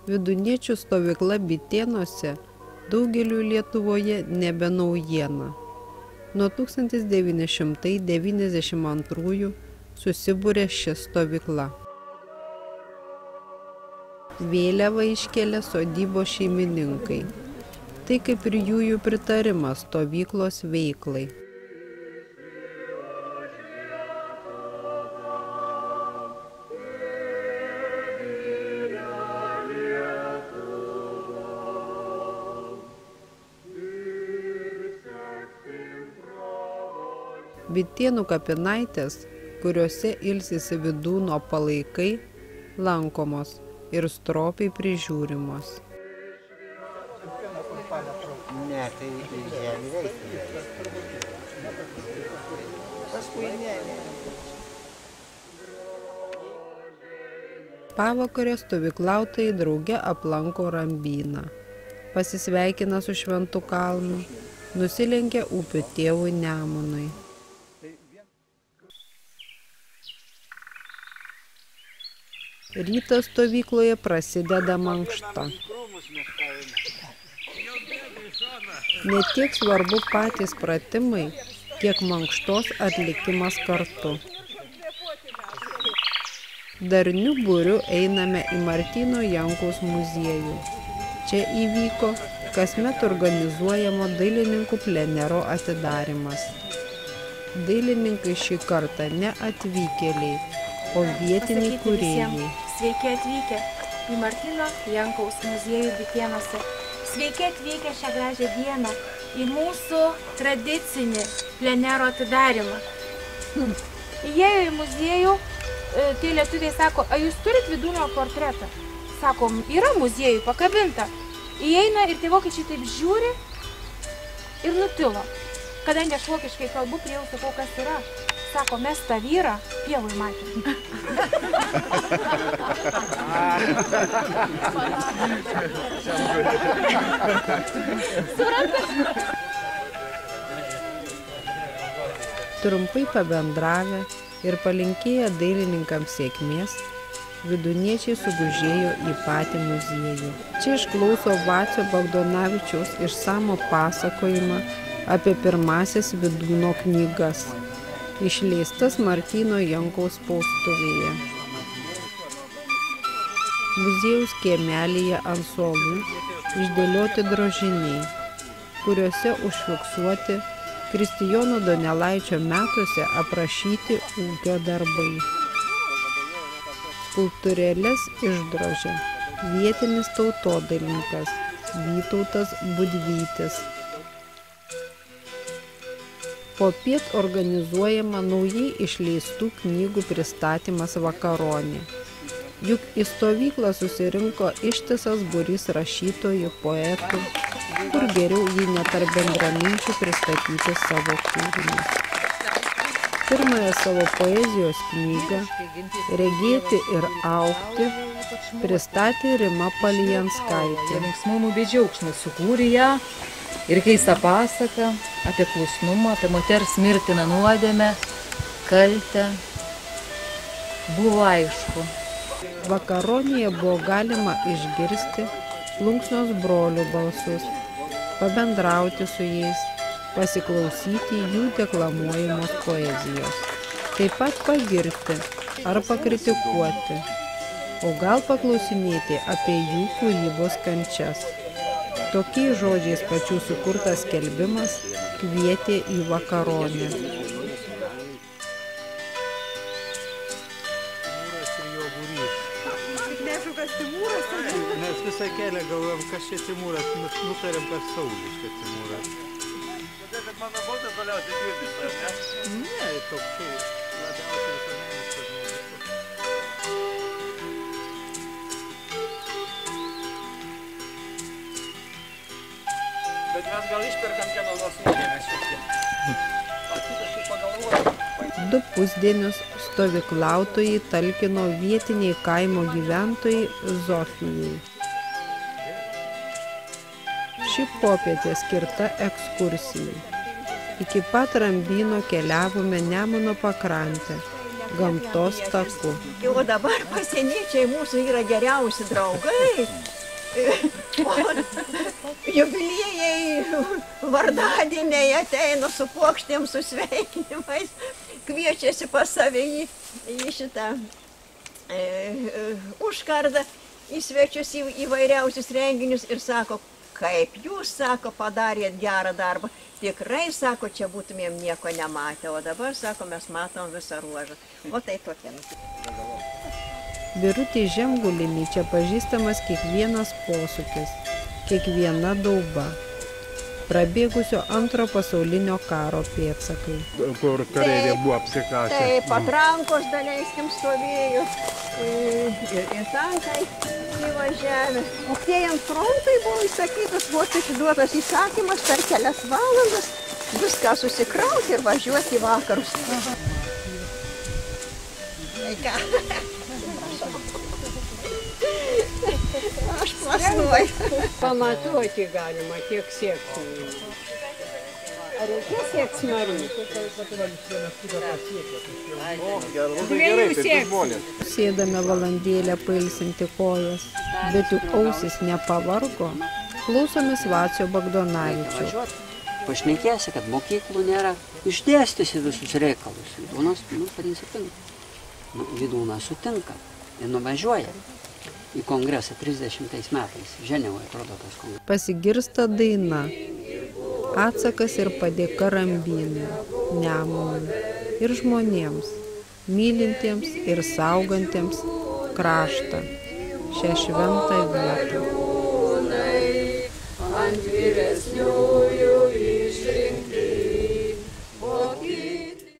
Viduniečių stovykla Bitėnuose daugeliu Lietuvoje nebe naujiena. Nuo 1992 susibūrė ši stovykla. Vėliavą iškėlė sodybos šeimininkai. Tai kaip ir jųjų pritarimas stovyklos veiklai. Bitėnų kapinaitės, kuriuose ilsisi Vydūno palaikai, lankomos ir stropiai prižiūrimos. Ne, tai žemė reikia. Paskui ne. Pavakarę stovyklautojai drauge aplanko Rambyną. Pasisveikina su Šventu kalnu, nusilenkia upių tėvui Nemunui. Rytas stovykloje prasideda mankšta. Ne tiek svarbu patys pratimai, kiek mankštos atlikimas kartu. Darniu būriu einame į Martyno Jankaus muziejų. Čia įvyko kasmet organizuojamo dailininkų plenero atidarymas. Dailininkai šį kartą ne atvykėliai, o vietiniai kūrėjai. Sveiki atvykę į Martyno Jankaus muziejų Bitėnuose. Sveiki atvykę šią gražią dieną į mūsų tradicinį plenero atidarymą. Įėjo į muziejų, tie lietuviai sako, a jūs turit Vydūno portretą? Sakom, yra muziejų pakabinta. Įeina ir tie vokiečiai taip žiūri ir nutilo. Kadangi aš vokiškai kalbu, prie jau sakau, kas yra. Sako, mes tą vyrą pievui matėm. Trumpai pabendravę ir palinkėję dailininkams sėkmės, viduniečiai sugužėjo į patį muziejų. Čia išklauso Vacio Bagdonavičiaus išsamų pasakojimą apie pirmąsias Vydūno knygas, išleistas Martyno Jankaus spaustuvėje. Muziejaus kiemelyje ant suolų išdėlioti drožiniai, kuriuose užfiksuoti Kristijono Donelaičio metuose aprašyti ūkio darbai. Skulptūrėles išdrožė vietinis tautodailininkas Vytautas Budvytis. Popiet organizuojama naujai išleistų knygų pristatymas Vakaronė. Juk į stovyklą susirinko ištisas būrys rašytojų, poetų, kur geriau jį netarp bendraminčių pristatyti savo kūrinius. Pirmąją savo poezijos knygą Regėti ir augti pristatė Rima Palijanskaitė. Linksmumų bei džiaugsmų sukūrė ją ir keistą pasaką apie klusnumą, apie moters mirtiną nuodėmę, kaltę. Buvo aišku. Vakaronėje buvo galima išgirsti plunksnos brolių balsus, pabendrauti su jais, pasiklausyti jų deklamuojamos poezijos. Taip pat pagirti ar pakritikuoti, o gal paklausinėti apie jų kūrybos kančias. Tokiais žodžiais pačių sukurtas skelbimas kvietė į Vakaronę. Mes visą kelią galvojam, kas čia Timūras, nutarėm, kad Saulius čia Timūras. Bet mano baltas toliausiai girdis, ar ne? Ne, toksai labiausiai visuomeniškas žmogus. Bet mes gal išperkam kieno nors nuodėmės šiek tiek. Du pusdienius stovyklautojai talkino vietiniai kaimo gyventojai Zofijai. Ši popietė skirta ekskursijai. Iki pat Rambyno keliavome Nemuno pakrantę gamtos taku. O dabar pasieniečiai mūsų yra geriausi draugai. Jubiliejai, vardadieniai ateina su puokštėm, su sveikinimais, kviečiasi pas save į šitą užkardą, į svečius įvairiausius renginius ir sako, kaip jūs, sako, padarėt gerą darbą. Tikrai, sako, čia būtumėm nieko nematę, o dabar, sako, mes matom visą ruožą. O tai tokia. Birutei Žemgulienei čia pažįstamas kiekvienas posūkis, kiekviena dauba. Prabėgusio antro pasaulinio karo pėdsakai. Kur kareiviai buvo apsikasę. Taip, patrankos daleiskim stovėjo ir tankai įvažiavę. Artėjant frontui buvo įsakytas, buvo atiduotas įsakymas per kelias valandas viską susikrauti ir važiuoti į vakarus. Tai ką? Aš plasnuoju. Pamatuoti galima tiek siekti. Ar reikia siekti smarkiai? Dviejų siekti. Sėdame valandėlę pailsinti kojas, bet juk ausis nepavargo. Klausomės Vacio Bagdonavičio. Pašnekėsi, kad mokyklų nėra, išdėstysi visus reikalus. Vydūnas sutinka ir nuvažiuoja į kongresą 30 metais. Ženevoje atrodo tas kongresas. Pasigirsta daina. Atsakas ir padėka Rambynui, Nemunui ir žmonėms, mylintiems ir saugantiems kraštą, šią šventą vietą.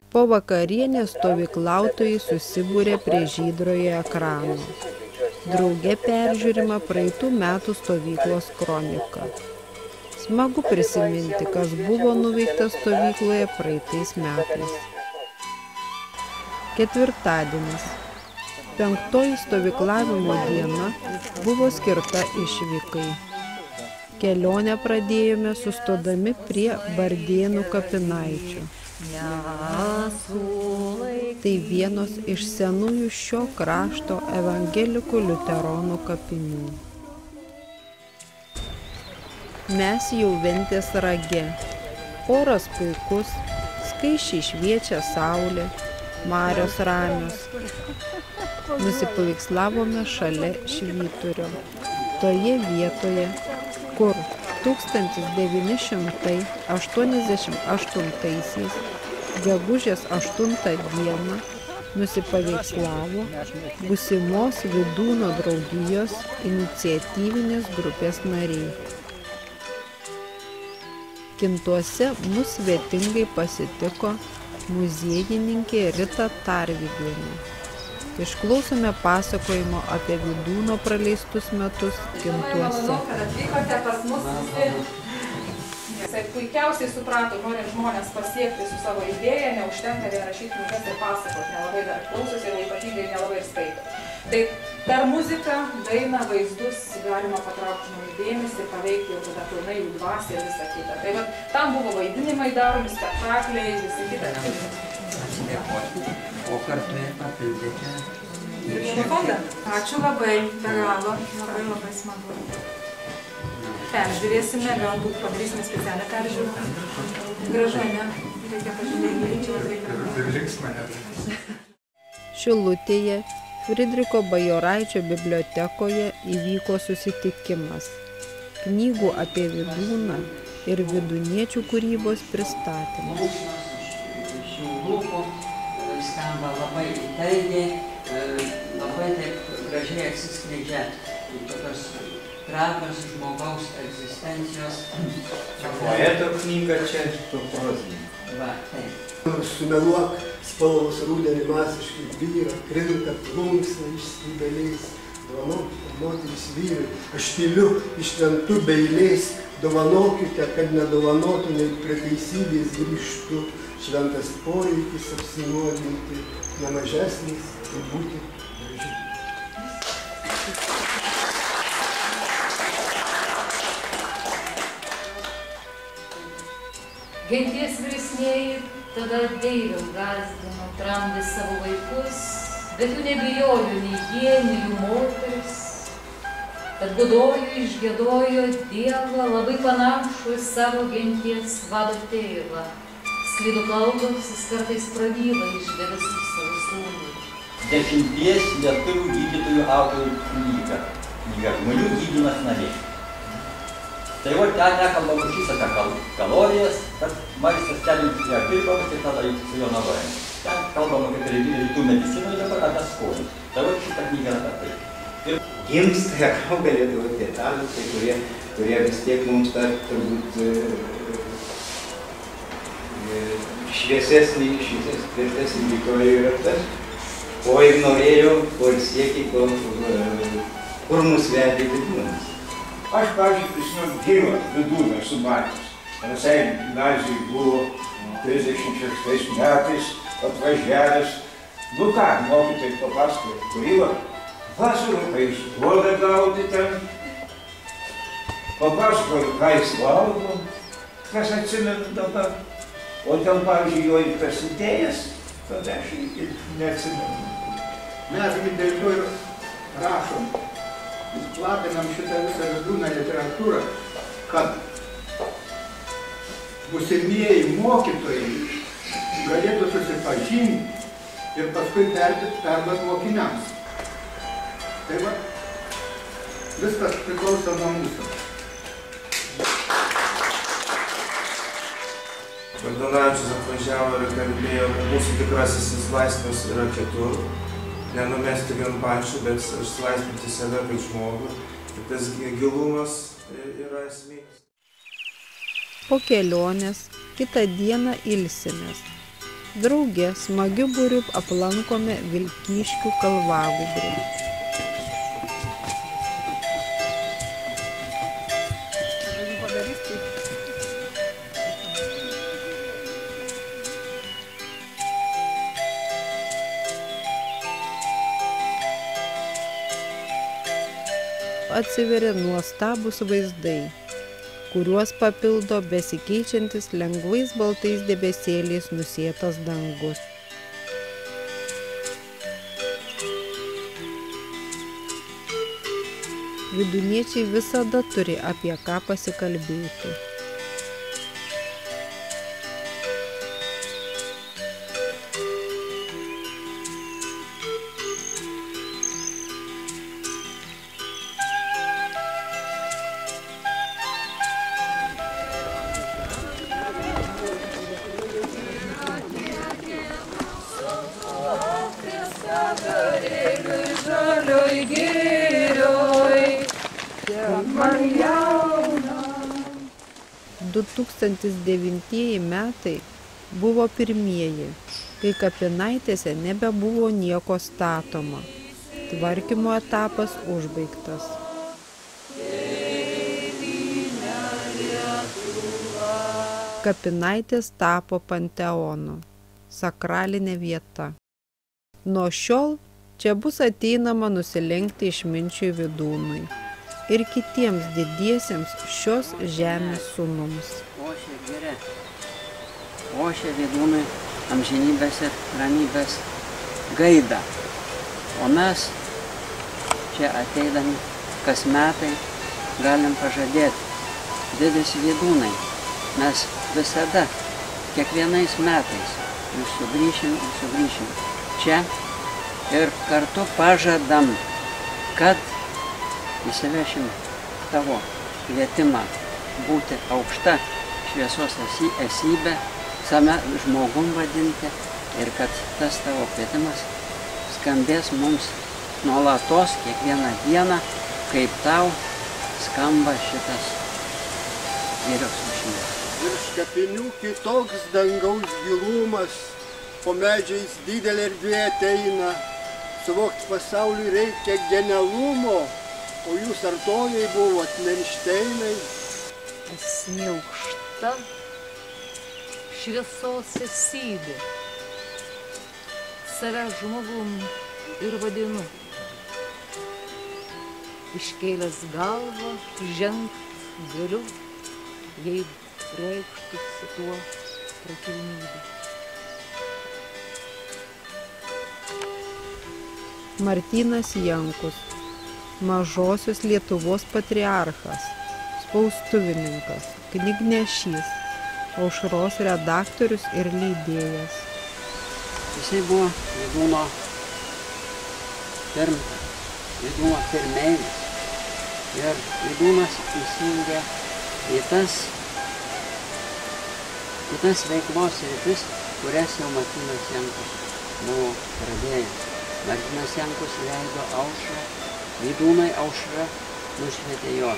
Po vakarienės stovyklautojai susibūrė prie žydrojo ekrano. Drauge peržiūrima praeitų metų stovyklos kronika. Smagu prisiminti, kas buvo nuveikta stovykloje praeitais metais. Ketvirtadienis. 5. stovyklavimo diena buvo skirta išvykai. Kelionę pradėjome sustodami prie Bardėnų kapinaičių. Tai vienos iš senųjų šio krašto evangelikų liuteronų kapinių. Mes jau Ventės rage. Oras puikus, skaisčiai šviečia saulė, marios ramios. Nusipavikslavome šalia Švyturio. Toje vietoje, kur 1988 gegužės 8 dieną nusipaveikslavo būsimos Vydūno draugijos iniciatyvinės grupės nariai. Kintuose mus svetingai pasitiko muziejininkė Rita Tarvydienė. Išklausome pasakojimo apie Vydūno praleistus metus Kintuose. Manau, kad atvykote pas mus visi. Jisai puikiausiai suprato, norint žmonės pasiekti su savo idėja, neužtenka vien rašyti knygas ir pasakoti, nelabai dar klausosi ir ypatingai nelabai ir skaito. Tai per muziką, dainą, vaizdus galima patraukti žmonių dėmesį, paveikti jau tada pilnai jų dvasią ir visą kitą. Tai vat, tam buvo vaidinimai daromi, spektakliai, visi kitą. O kartu ir papildėte. Ačiū labai, be galo, labai smagu. Peržiūrėsime, galbūt padarysime specialią peržiūrą. Gražu, ne? Reikia pažiūrėti. Šilutėje Fridriko Bajoraičio bibliotekoje įvyko susitikimas. Knygų apie Vydūną ir vydūniečių kūrybos pristatymas. Šių lūpų skamba labai įtaigiai, labai taip gražiai atsiskleidžia tokios trapios žmogaus egzistencijos. Čia poeto knyga, čia prozininko. Va, taip. Sumeluok spalvos rudenį masiškai vyra, krinta plunksna iš skydaliais. Dovanokite, moteris vyrai, aš tyliu išventu beiliais. Dovanokite, kad nedovanotumai prie teisybės grįžtu. Šventas poreikis apsinuodinti, nemažesnis ir būti gražiu. Genties vyresnieji Tada Deiviau gąsdino, tramdė savo vaikus, bet jų nebijojo nei jie, nei jų moteris. Tad budojo, išgiedojo Dievą, labai panašų į savo genties vado tėvą. Sklido kalbos, jis kartais prabyla iš debesų savo sūnui. 10 lietuvių gydytojų autorių knyga Žmonių gydymas namie. Tai va, ten nekalbama šis apie kalorijas, bet maistas ten jau pirkomas ir tada su jo naudojame. Ten kalbama kaip rytų medicinoje dabar apie skonį. Tai va, šitą knygą yra apie tai. Gimsta galėtų būti detalės, kurie vis tiek mums dar turbūt šviesesnį, tvirtesnį Viktorija yra tas, ko ir norėjo, ko ir siekė, kur mus vedė Vidūnas. Aš, pavyzdžiui, prisimenu gyvą Vidūną esu matęs. Visai gimnazijai buvo 36 metais atvažiavęs. Nu ką, mokytojai papasakojo, kurį vasarą, kai jis duoda gauti ten, papasakojo, ką jis valgo, kas atsimenu dabar. O ten, pavyzdžiui, jo ir prasidėjęs, tada aš ir neatsimenu. Mes dėl to ir rašom, platinam šitą visą Vidūną literatūrą, kad būsimieji mokytojai galėtų susipažinti ir paskui perduoti mokiniams. Tai va, viskas priklauso nuo mūsų. Bagdonavičius atvažiavo ir kalbėjo, mūsų tikrasis išlaisvinimas yra kitur. Nenumesti vien pančių, bet išlaisvinti save kaip žmogų. Ir tas gilumas yra esminis. Po kelionės kitą dieną ilsimės. Drauge smagiu būriu aplankome Vilkyškių kalvagūbrį. Atsiveria nuostabūs vaizdai, kuriuos papildo besikeičiantis lengvais baltais debesėliais nusėtas dangus. Vidūniečiai visada turi apie ką pasikalbėti. Du 2009 metai buvo pirmieji, kai kapinaitėse nebebuvo nieko statoma. Tvarkymo etapas užbaigtas. Kapinaitės tapo panteonu, sakralinė vieta. Nuo šiol čia bus ateinama nusilenkti išminčiui Vidūnui ir kitiems didiesiems šios žemės sūnums. Ošia giria, ošia Vidūnui amžinybės ir ramybės gaida. O mes čia ateidami kas metai galim pažadėti, didis Vidūnai, mes visada, kiekvienais metais vis sugrįšim čia ir kartu pažadam, kad įsivešim tavo kvietimą būti aukšta šviesos esybė, same žmogum vadinti ir kad tas tavo kvietimas skambės mums nuolatos kiekvieną dieną, kaip tau skamba šitas girios mišinas. Virš kapinių kitoks dangaus gilumas, po medžiais didelė erdvė ateina, suvokti pasauliui reikia genialumo, o jūs artojai buvot Menšteinai. Esmė aukšta šviesos esybė. Save žmogum ir vadinu. Iškėlęs galvą žengt galiu, jei reikštųsi tuo prakilnybė. Martynas Jankus, Mažosios Lietuvos patriarchas, spaustuvininkas, knygnešys, Aušros redaktorius ir leidėjas. Jisai buvo Vydūno pirmtakas, Vydūno pirmeivis. Ir Vydūnas įsijungė į tas veiklos sritis, kurias jau Martynas Jankus buvo pradėjęs. Martynas Jankus leido aušrą, Vydūnai aušra nušvietė jo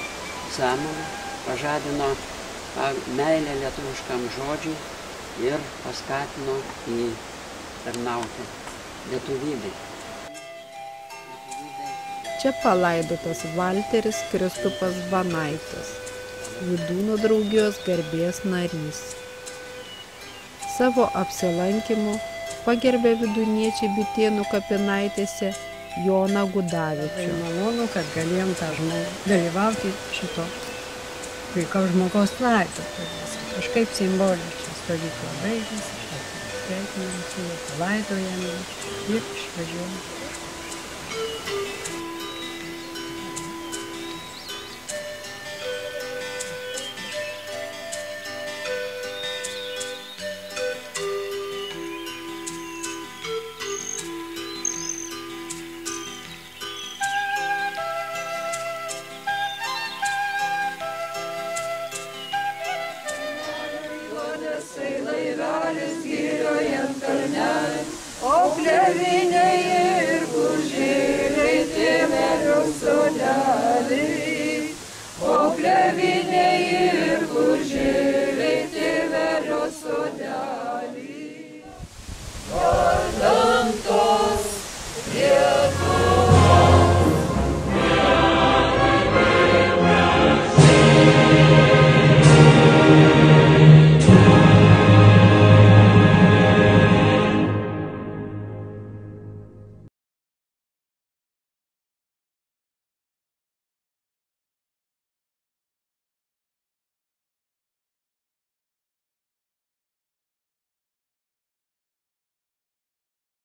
sąmonę, pažadino meilę lietuviškam žodžiui ir paskatino jį tarnauti lietuvybei. Čia palaidotas Valteris Kristupas Banaitis, Vydūno draugijos garbės narys. Savo apsilankimu pagerbė vydūniečiai Bitėnų kapinaitėse Joną Gudavičių. Tai malonu, kad galėjom dalyvauti šito puikaus žmogaus laidotuvėse. Kažkaip simboliškai stovykla baigėsi, sveikinam su juo, palaidojam ir išvažiuojam.